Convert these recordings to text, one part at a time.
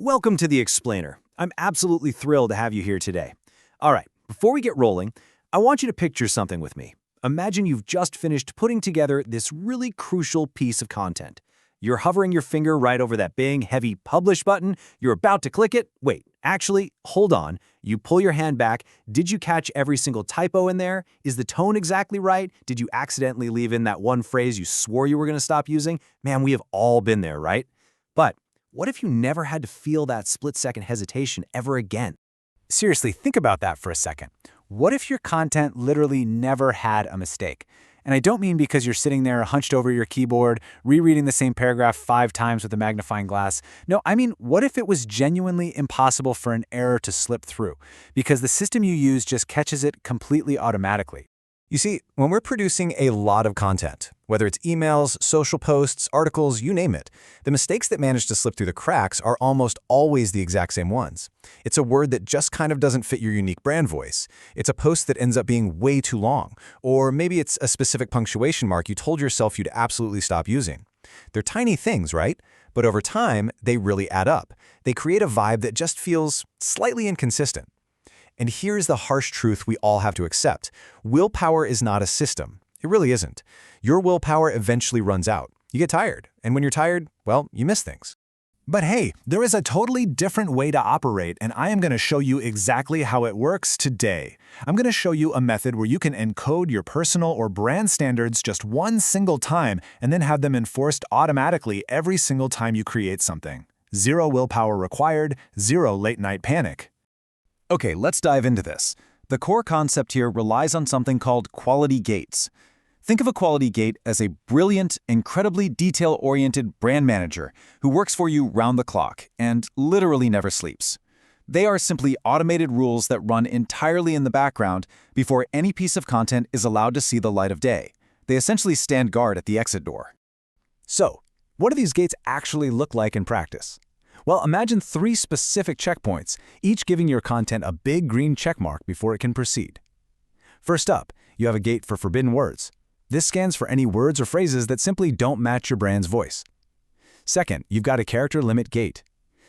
Welcome to The Explainer. I'm absolutely thrilled to have you here today. All right, before we get rolling, I want you to picture something with me. Imagine you've just finished putting together this really crucial piece of content. You're hovering your finger right over that big, heavy publish button. You're about to click it. Wait, actually, hold on. You pull your hand back. Did you catch every single typo in there? Is the tone exactly right? Did you accidentally leave in that one phrase you swore you were going to stop using? Man, we have all been there, right? But what if you never had to feel that split-second hesitation ever again? Seriously, think about that for a second. What if your content literally never had a mistake? And I don't mean because you're sitting there hunched over your keyboard, rereading the same paragraph 5 times with a magnifying glass. No, I mean, what if it was genuinely impossible for an error to slip through? Because the system you use just catches it completely automatically. You see, when we're producing a lot of content, whether it's emails, social posts, articles, you name it, the mistakes that manage to slip through the cracks are almost always the exact same ones. It's a word that just kind of doesn't fit your unique brand voice. It's a post that ends up being way too long. Or maybe it's a specific punctuation mark you told yourself you'd absolutely stop using. They're tiny things, right? But over time, they really add up. They create a vibe that just feels slightly inconsistent. And here's the harsh truth we all have to accept. Willpower is not a system. It really isn't. Your willpower eventually runs out. You get tired. And when you're tired, well, you miss things. But hey, there is a totally different way to operate, and I am going to show you exactly how it works today. I'm going to show you a method where you can encode your personal or brand standards just one single time and then have them enforced automatically every single time you create something. Zero willpower required, zero late-night panic. Okay, let's dive into this. The core concept here relies on something called quality gates. Think of a quality gate as a brilliant, incredibly detail-oriented brand manager who works for you round the clock and literally never sleeps. They are simply automated rules that run entirely in the background before any piece of content is allowed to see the light of day. They essentially stand guard at the exit door. So, what do these gates actually look like in practice? Well, imagine 3 specific checkpoints, each giving your content a big green check mark before it can proceed. First up, you have a gate for forbidden words. This scans for any words or phrases that simply don't match your brand's voice. Second, you've got a character limit gate.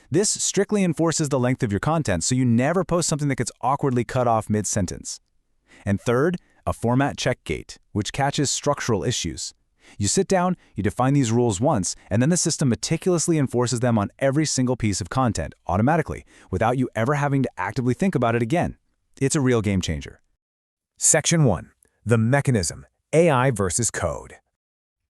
This strictly enforces the length of your content so you never post something that gets awkwardly cut off mid-sentence. And third, a format check gate, which catches structural issues. You sit down, you define these rules once, and then the system meticulously enforces them on every single piece of content, automatically, without you ever having to actively think about it again. It's a real game changer. Section 1. The mechanism. AI versus code.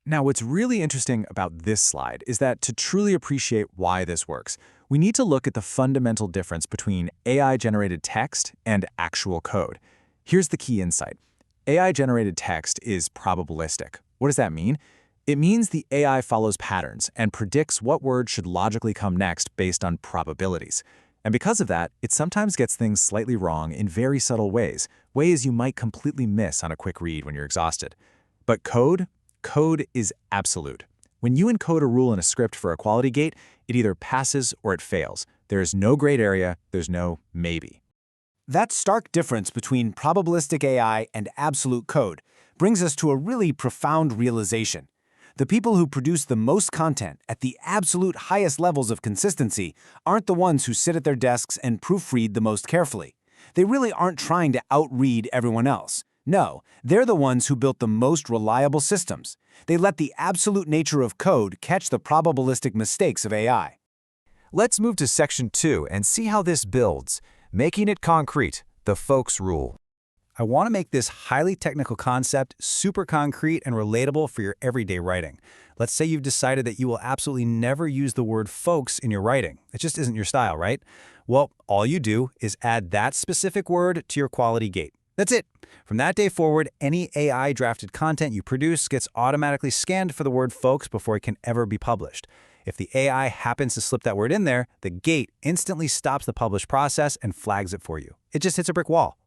Now, what's really interesting about this slide is that to truly appreciate why this works, we need to look at the fundamental difference between AI-generated text and actual code. Here's the key insight. AI-generated text is probabilistic. What does that mean? It means the AI follows patterns and predicts what word should logically come next based on probabilities. And because of that, it sometimes gets things slightly wrong in very subtle ways you might completely miss on a quick read when you're exhausted. But code is absolute. When you encode a rule in a script for a quality gate, it either passes or it fails. There is no gray area, there's no maybe. That stark difference between probabilistic AI and absolute code brings us to a really profound realization. The people who produce the most content at the absolute highest levels of consistency aren't the ones who sit at their desks and proofread the most carefully. They really aren't trying to outread everyone else. No, they're the ones who built the most reliable systems. They let the absolute nature of code catch the probabilistic mistakes of AI. Let's move to Section 2 and see how this builds, making it concrete, the folks rule. I want to make this highly technical concept super concrete and relatable for your everyday writing. Let's say you've decided that you will absolutely never use the word folks in your writing. It just isn't your style, right? Well, all you do is add that specific word to your quality gate. That's it. From that day forward, any AI-drafted content you produce gets automatically scanned for the word folks before it can ever be published. If the AI happens to slip that word in there, the gate instantly stops the publish process and flags it for you. It just hits a brick wall.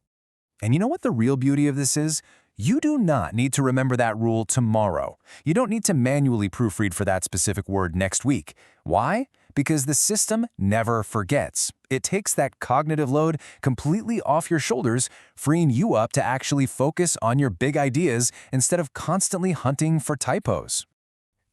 And you know what the real beauty of this is? You do not need to remember that rule tomorrow. You don't need to manually proofread for that specific word next week. Why? Because the system never forgets. It takes that cognitive load completely off your shoulders, freeing you up to actually focus on your big ideas instead of constantly hunting for typos.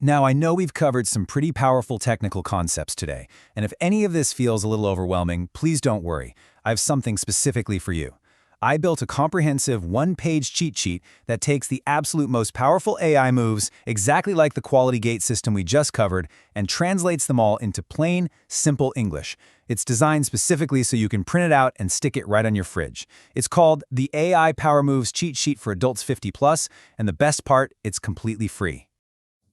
Now, I know we've covered some pretty powerful technical concepts today, and if any of this feels a little overwhelming, please don't worry. I have something specifically for you. I built a comprehensive one-page cheat sheet that takes the absolute most powerful AI moves, exactly like the Quality Gate system we just covered, and translates them all into plain, simple English. It's designed specifically so you can print it out and stick it right on your fridge. It's called the AI Power Moves Cheat Sheet for Adults 50+, and the best part, it's completely free.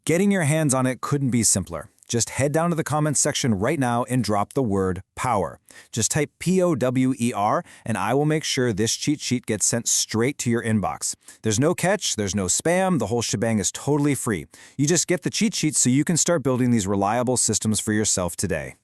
Getting your hands on it couldn't be simpler. Just head down to the comments section right now and drop the word POWER. Just type POWER, and I will make sure this cheat sheet gets sent straight to your inbox. There's no catch, there's no spam, the whole shebang is totally free. You just get the cheat sheet so you can start building these reliable systems for yourself today.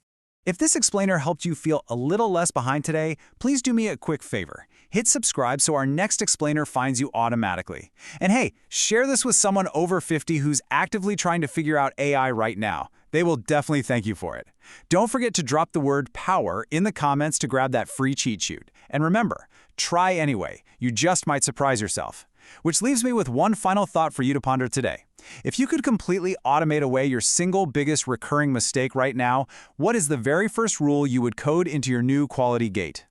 If this explainer helped you feel a little less behind today, please do me a quick favor. Hit subscribe so our next explainer finds you automatically. And hey, share this with someone over 50 who's actively trying to figure out AI right now. They will definitely thank you for it. Don't forget to drop the word POWER in the comments to grab that free cheat sheet. And remember, try anyway. You just might surprise yourself. Which leaves me with one final thought for you to ponder today. If you could completely automate away your single biggest recurring mistake right now, what is the very first rule you would code into your new Quality Gate?